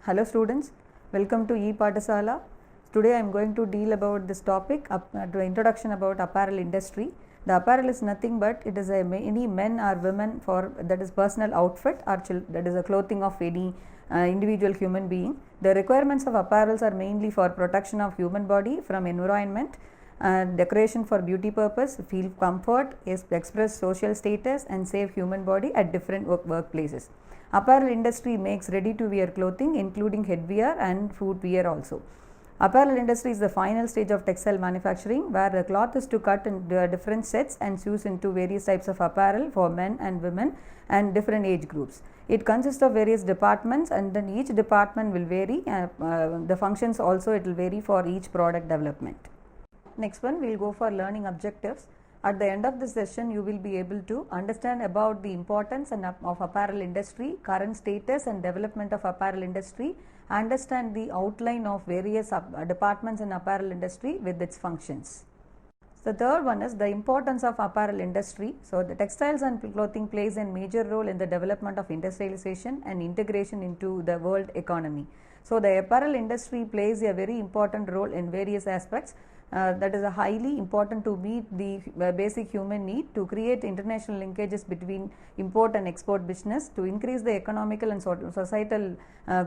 Hello students, welcome to ePathasala. Today I am going to deal about this topic, the introduction about apparel industry. The apparel is nothing but it is any men or women for that is personal outfit or that is a clothing of any individual human being. The requirements of apparels are mainly for protection of human body from environment, decoration for beauty purpose, feel comfort, express social status and save human body at different workplaces. Apparel industry makes ready to wear clothing including headwear and footwear also. Apparel industry is the final stage of textile manufacturing where the cloth is to cut in different sets and sews into various types of apparel for men and women and different age groups. It consists of various departments and then each department will vary, the functions also it will vary for each product development. Next one, we will go for learning objectives. At the end of this session, you will be able to understand about the importance of apparel industry, current status and development of apparel industry, understand the outline of various departments in apparel industry with its functions. The third one is the importance of apparel industry. So, the textiles and clothing plays a major role in the development of industrialization and integration into the world economy. So, the apparel industry plays a very important role in various aspects. That is a highly important to meet the basic human need, to create international linkages between import and export business, to increase the economical and societal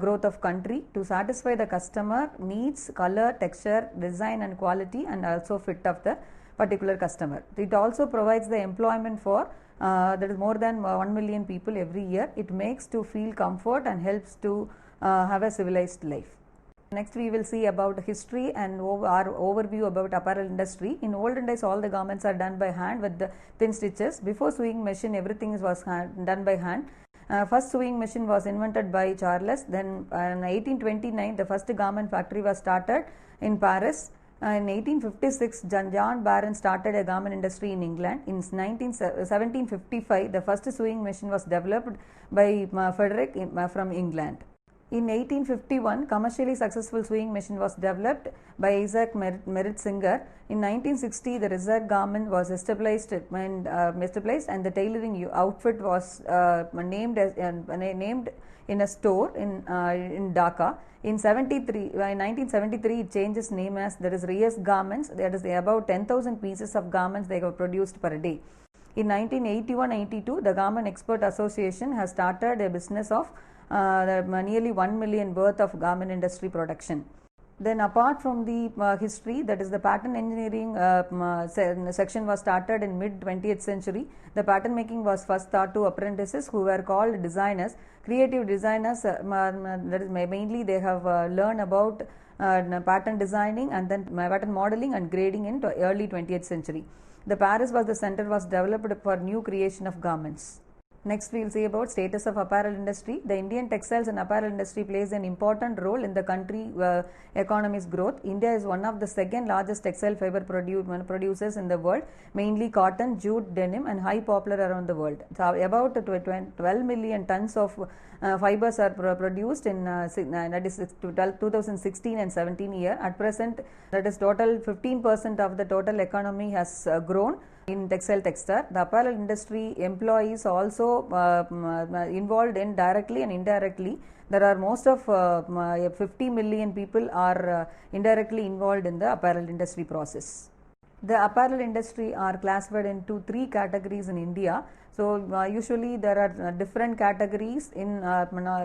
growth of country, to satisfy the customer needs, color, texture, design and quality and also fit of the particular customer. It also provides the employment for that is more than 1 million people every year. It makes to feel comfort and helps to have a civilized life. Next we will see about history and our overview about apparel industry. In olden days all the garments are done by hand with the thin stitches. Before sewing machine everything was done by hand. First sewing machine was invented by Charles. Then in 1829 the first garment factory was started in Paris. In 1856 John Barron started a garment industry in England. In 1755 the first sewing machine was developed by Frederick from England. In 1851, commercially successful sewing machine was developed by Isaac Merritt-Singer. In 1960, the Rizal garment was established and the tailoring outfit was named in a store in Dhaka. In 1973, it changes name as there is Reyes Garments. That is about 10,000 pieces of garments they were produced per day. In 1981-82, the Garment Export Association has started a business of nearly 1 million worth of garment industry production. Then apart from the history, that is the pattern engineering section was started in mid 20th century. The pattern making was first taught to apprentices who were called designers. Creative designers, that is mainly they have learned about pattern designing and then pattern modeling and grading in early 20th century. The Paris was the center was developed for new creation of garments. Next we will see about status of apparel industry. The Indian textiles and apparel industry plays an important role in the country economy's growth. India is one of the second largest textile fiber producers in the world, mainly cotton, jute, denim and high popular around the world. So about 12 million tons of fibers are produced in that is 2016 and 17 year. At present that is total 15% of the total economy has grown in textile. The apparel industry employees also involved in directly and indirectly. There are most of 50 million people are indirectly involved in the apparel industry process. The apparel industry are classified into three categories in India. So usually there are different categories in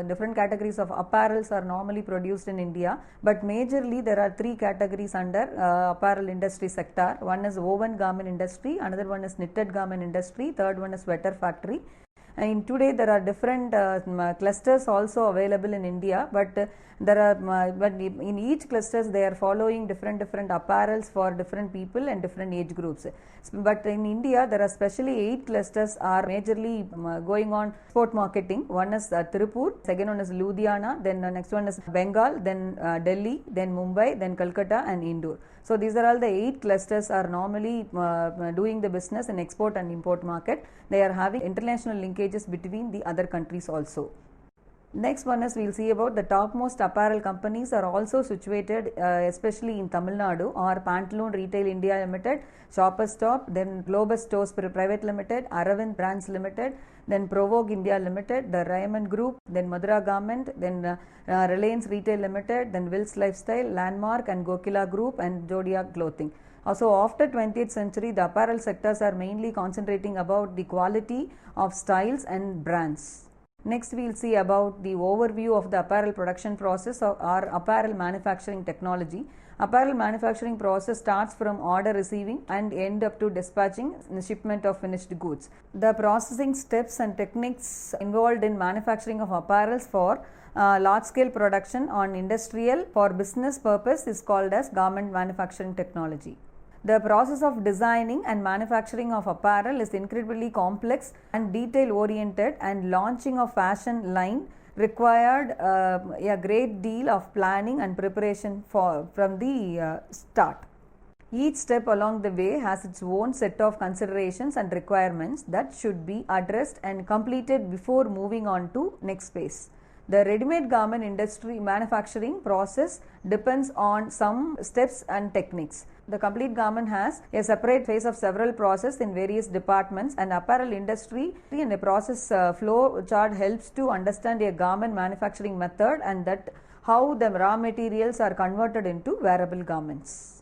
different categories of apparels are normally produced in India, but majorly there are three categories under apparel industry sector. One is woven garment industry, another one is knitted garment industry, third one is sweater factory. In today there are different clusters also available in India, but there are but in each clusters they are following different apparels for different people and different age groups. But in India there are specially 8 clusters are majorly going on sport marketing. One is Tirupur, second one is Ludhiana, then next one is Bengal, then Delhi, then Mumbai, then Calcutta and Indore. So these are all the 8 clusters are normally doing the business in export and import market. They are having international linkages between the other countries also. Next one is we'll see about the topmost apparel companies are also situated especially in Tamil Nadu are Pantaloon Retail India Limited, Shoppers Stop, then Globus Stores Private Limited, Aravind Brands Limited, then Provoke India Limited, the Raymond Group, then Madura Garment, then Reliance Retail Limited, then Wills Lifestyle, Landmark and Gokila Group and Zodiac Clothing. Also after 20th century, the apparel sectors are mainly concentrating about the quality of styles and brands. Next we will see about the overview of the apparel production process or apparel manufacturing technology. Apparel manufacturing process starts from order receiving and end up to dispatching the shipment of finished goods. The processing steps and techniques involved in manufacturing of apparels for large scale production on industrial for business purpose is called as garment manufacturing technology. The process of designing and manufacturing of apparel is incredibly complex and detail oriented, and launching a fashion line required a great deal of planning and preparation from the start. Each step along the way has its own set of considerations and requirements that should be addressed and completed before moving on to next phase. The ready-made garment industry manufacturing process depends on some steps and techniques. The complete garment has a separate phase of several processes in various departments, and apparel industry and a process flow chart helps to understand a garment manufacturing method and that how the raw materials are converted into wearable garments.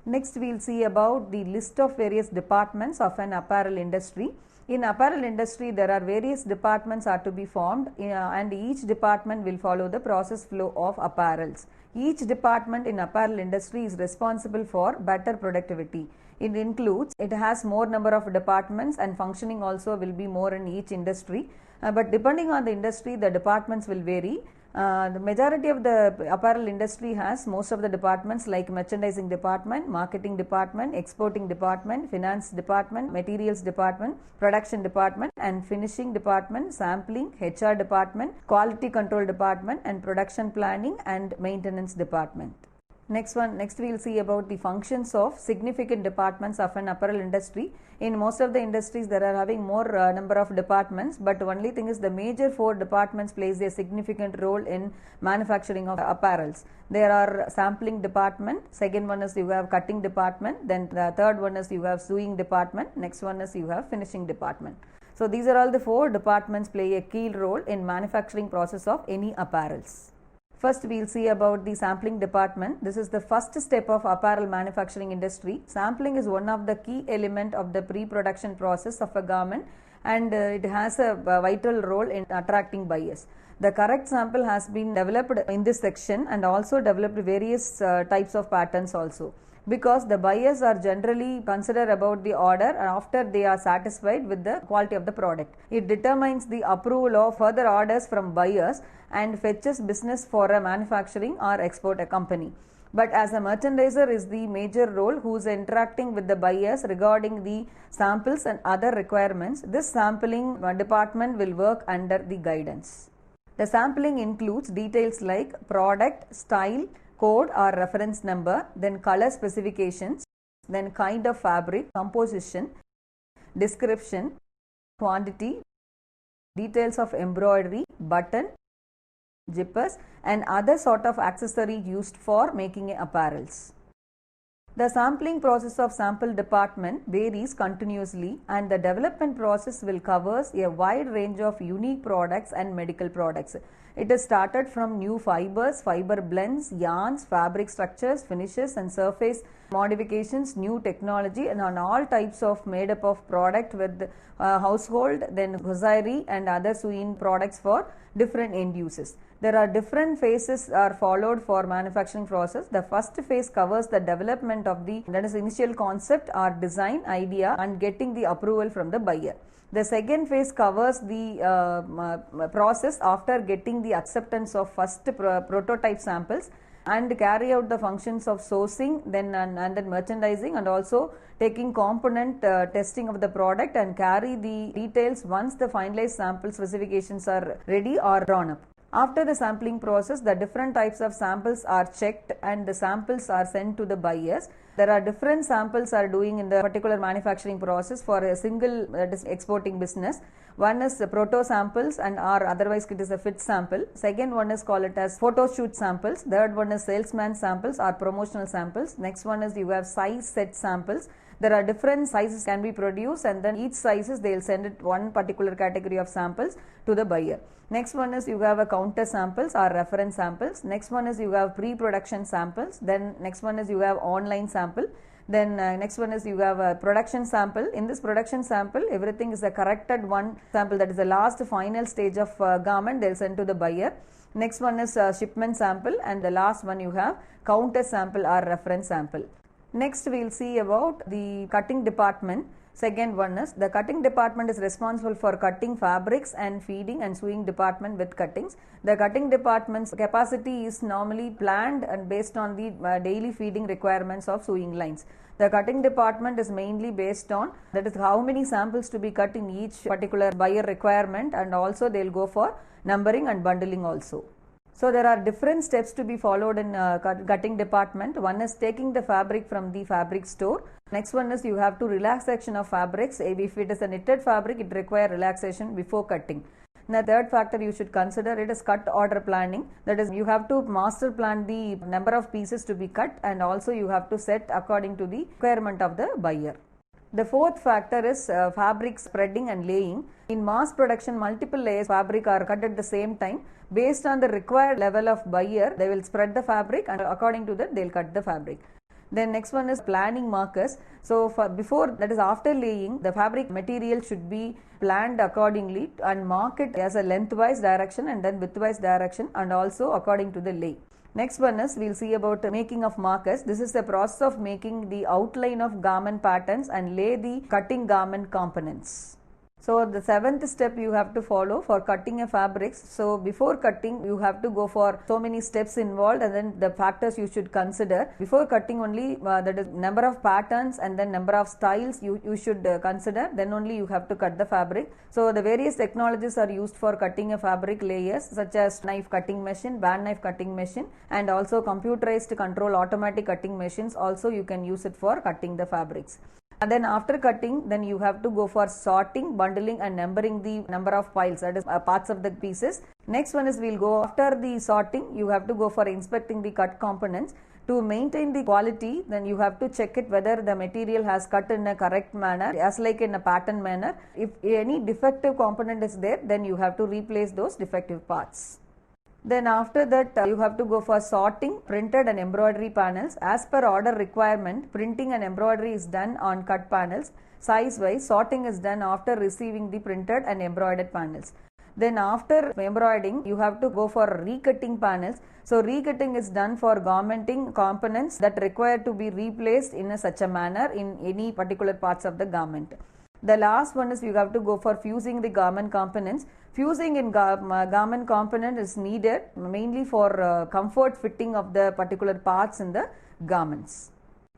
Next we will see about the list of various departments of an apparel industry. In apparel industry, there are various departments are to be formed and each department will follow the process flow of apparels. Each department in apparel industry is responsible for better productivity. It includes, it has more number of departments and functioning also will be more in each industry. But depending on the industry, the departments will vary. The majority of the apparel industry has most of the departments like merchandising department, marketing department, exporting department, finance department, materials department, production department and finishing department, sampling, HR department, quality control department and production planning and maintenance department. Next we will see about the functions of significant departments of an apparel industry. In most of the industries there are having more number of departments, but only thing is the major 4 departments plays a significant role in manufacturing of apparels. There are sampling department, second one is you have cutting department, then the third one is you have sewing department, next one is you have finishing department. So these are all the 4 departments play a key role in manufacturing process of any apparels. First we will see about the sampling department. This is the first step of apparel manufacturing industry. Sampling is one of the key element of the pre-production process of a garment, and it has a vital role in attracting buyers. The correct sample has been developed in this section and also developed various types of patterns also, because the buyers are generally consider about the order after they are satisfied with the quality of the product. It determines the approval of further orders from buyers and fetches business for a manufacturing or export a company. But as a merchandiser is the major role who is interacting with the buyers regarding the samples and other requirements, this sampling department will work under the guidance. The sampling includes details like product, style, code or reference number, then color specifications, then kind of fabric, composition, description, quantity, details of embroidery, button, zippers and other sort of accessory used for making apparels. The sampling process of sample department varies continuously, and the development process will cover a wide range of unique products and medical products. It is started from new fibers, fiber blends, yarns, fabric structures, finishes and surface modifications, new technology and on all types of made up of product with household, then hosiery and other sewing products for different end uses. There are different phases are followed for manufacturing process. The first phase covers the development of the initial concept or design idea and getting the approval from the buyer. The second phase covers the process after getting the acceptance of first prototype samples and carry out the functions of sourcing, then and then merchandising and also taking component testing of the product and carry the details once the finalized sample specifications are ready or drawn up. After the sampling process, the different types of samples are checked and the samples are sent to the buyers. There are different samples are doing in the particular manufacturing process for a single exporting business. One is the proto samples and or otherwise it is a fit sample. Second one is call it as photo shoot samples. Third one is salesman samples or promotional samples. Next one is you have size set samples. There are different sizes can be produced, and then each sizes they will send it one particular category of samples to the buyer. Next one is you have a counter samples or reference samples. Next one is you have pre-production samples. Then next one is you have online sample. Then next one is you have a production sample. In this production sample, everything is a corrected one sample, that is the last final stage of garment they will send to the buyer. Next one is shipment sample, and the last one you have counter sample or reference sample. Next we will see about the cutting department. Second one is the cutting department is responsible for cutting fabrics and feeding and sewing department with cuttings. The cutting department's capacity is normally planned and based on the daily feeding requirements of sewing lines. The cutting department is mainly based on that is how many samples to be cut in each particular buyer requirement, and also they will go for numbering and bundling also. So there are different steps to be followed in cutting department. One is taking the fabric from the fabric store. Next one is you have to relaxation of fabrics. If it is a knitted fabric, it requires relaxation before cutting. The third factor you should consider it is cut order planning. That is, you have to master plan the number of pieces to be cut, and also you have to set according to the requirement of the buyer. The fourth factor is fabric spreading and laying. In mass production, multiple layers of fabric are cut at the same time. Based on the required level of buyer, they will spread the fabric, and according to that they will cut the fabric. Then next one is planning markers. So before, that is after laying, the fabric material should be planned accordingly and mark it as a lengthwise direction and then widthwise direction, and also according to the lay. Next one is we will see about making of markers. This is the process of making the outline of garment patterns and lay the cutting garment components. So the seventh step you have to follow for cutting a fabrics. So before cutting you have to go for so many steps involved, and then the factors you should consider. Before cutting only that is number of patterns and then number of styles you should consider, then only you have to cut the fabric. So the various technologies are used for cutting a fabric layers, such as knife cutting machine, band knife cutting machine, and also computerized control automatic cutting machines. Also you can use it for cutting the fabrics. And then after cutting, then you have to go for sorting, bundling and numbering the number of piles, that is parts of the pieces. Next one is we will go after the sorting, you have to go for inspecting the cut components. To maintain the quality, then you have to check it whether the material has cut in a correct manner, as like in a pattern manner. If any defective component is there, then you have to replace those defective parts. Then after that you have to go for sorting, printed and embroidery panels. As per order requirement, printing and embroidery is done on cut panels. Size wise, sorting is done after receiving the printed and embroidered panels. Then after embroidering, you have to go for recutting panels. So recutting is done for garmenting components that require to be replaced in such a manner in any particular parts of the garment. The last one is you have to go for fusing the garment components. Fusing in garment component is needed mainly for comfort fitting of the particular parts in the garments.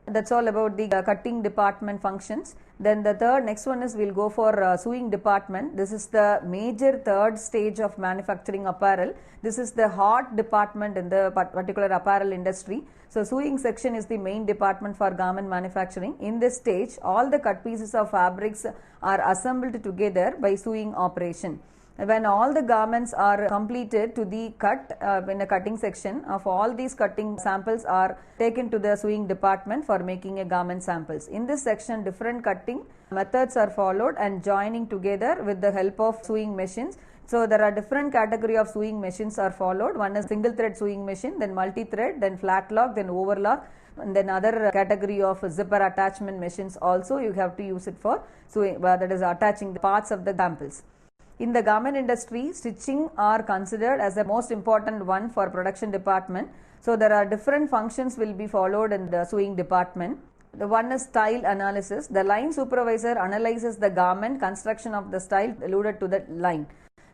That's all about the cutting department functions. Then the next one is we'll go for sewing department. This is the major third stage of manufacturing apparel. This is the hot department in the particular apparel industry. So sewing section is the main department for garment manufacturing. In this stage, all the cut pieces of fabrics are assembled together by sewing operation. When all the garments are completed to the cut in a cutting section of all these cutting samples are taken to the sewing department for making a garment samples. In this section, different cutting methods are followed and joining together with the help of sewing machines. So there are different category of sewing machines are followed. One is single thread sewing machine, then multi-thread, then flat lock, then overlock, and then other category of zipper attachment machines also you have to use it for sewing, that is attaching the parts of the samples. In the garment industry, stitching are considered as the most important one for production department. So there are different functions will be followed in the sewing department. The one is style analysis. The line supervisor analyzes the garment construction of the style alluded to the line.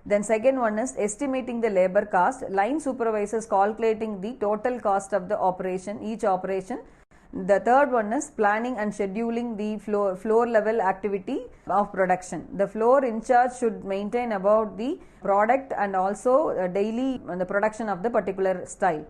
Then second one is estimating the labor cost. Line supervisors calculating the total cost of the operation, each operation. The third one is planning and scheduling the floor level activity of production. The floor in charge should maintain about the product and also daily the production of the particular style.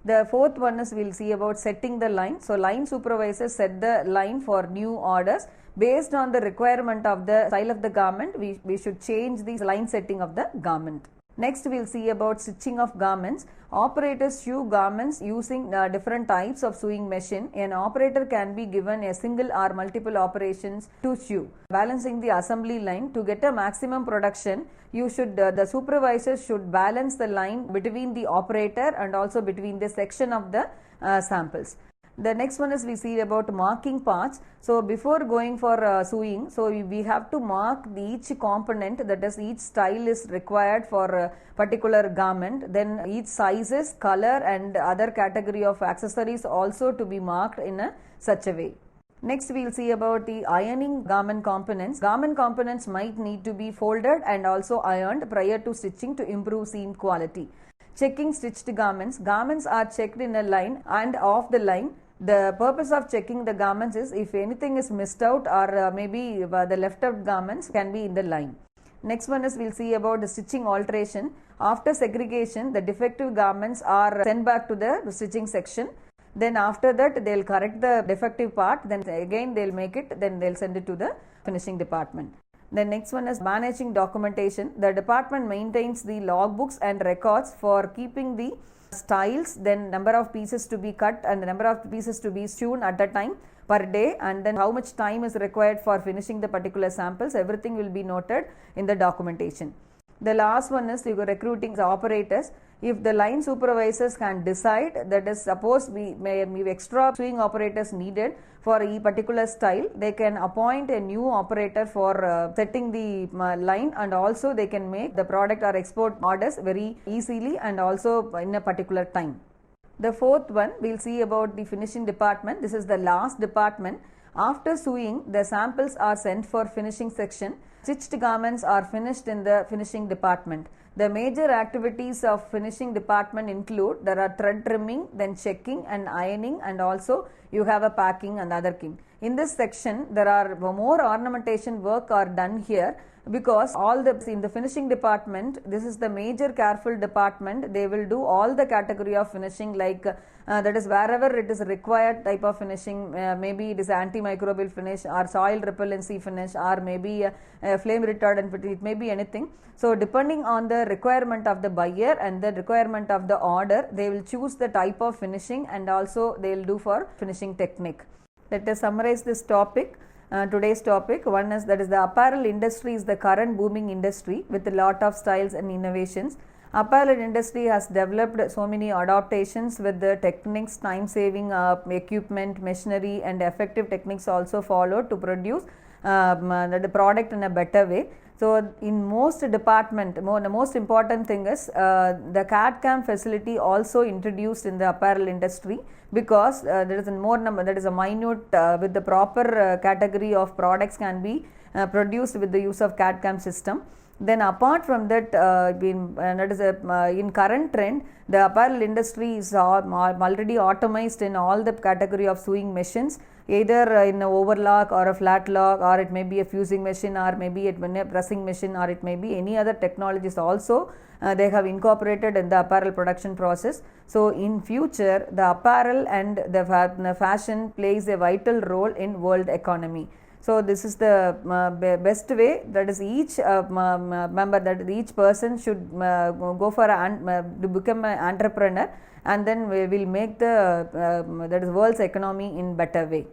The fourth one is we'll see about setting the line. So line supervisors set the line for new orders. based on the requirement of the style of the garment, we should change the line setting of the garment. Next, we will see about stitching of garments. Operators sew garments using different types of sewing machine. An operator can be given a single or multiple operations to sew. Balancing the assembly line to get a maximum production, you should the supervisor should balance the line between the operator and also between the section of the samples. The next one is we see about marking parts. So before going for sewing, so we have to mark each component, that is each style is required for a particular garment. Then each sizes, color and other category of accessories also to be marked in such a way. Next we will see about the ironing garment components. Garment components might need to be folded and also ironed prior to stitching to improve seam quality. Checking stitched garments. Garments are checked in a line and off the line. The purpose of checking the garments is if anything is missed out or maybe the left out garments can be in the line. Next one is we will see about the stitching alteration. After segregation, the defective garments are sent back to the stitching section. Then after that they will correct the defective part, then again they will make it, then they will send it to the finishing department. The next one is managing documentation. The department maintains the logbooks and records for keeping the styles, then number of pieces to be cut and the number of pieces to be sewn at a time per day, and then how much time is required for finishing the particular samples. Everything will be noted in the documentation. The last one is you are recruiting the operators. If the line supervisors can decide, that is suppose we may have extra sewing operators needed for a particular style, they can appoint a new operator for setting the line, and also they can make the product or export orders very easily and also in a particular time. The fourth one we will see about the finishing department. This is the last department. After sewing, the samples are sent for finishing section. Stitched garments are finished in the finishing department. The major activities of finishing department include there are thread trimming, then checking and ironing, and also you have a packing and other thing. In this section there are more ornamentation work are done here, because all the in the finishing department, this is the major careful department. They will do all the category of finishing, like that is wherever it is required type of finishing, maybe it is antimicrobial finish or soil repellency finish or maybe a flame retardant, it may be anything. So depending on the requirement of the buyer and the requirement of the order, they will choose the type of finishing and also they will do for finishing technique. Let us summarize this topic. Today's topic, one is that is the apparel industry is the current booming industry with a lot of styles and innovations. Apparel industry has developed so many adaptations with the techniques, time saving equipment, machinery and effective techniques also followed to produce the product in a better way. So in most department, the most important thing is the CAD/CAM facility also introduced in the apparel industry, because there is a more number, that is a minute with the proper category of products can be produced with the use of CAD/CAM system. Then apart from that, that is in current trend, the apparel industry is already automized in all the category of sewing machines, either in a overlock or a flat lock, or it may be a fusing machine, or maybe it may be a pressing machine, or it may be any other technologies also they have incorporated in the apparel production process. So in future the apparel and the fashion plays a vital role in world economy. So this is the best way, that is each member, that each person should go for to become an entrepreneur, and then we will make the that is world's economy in better way.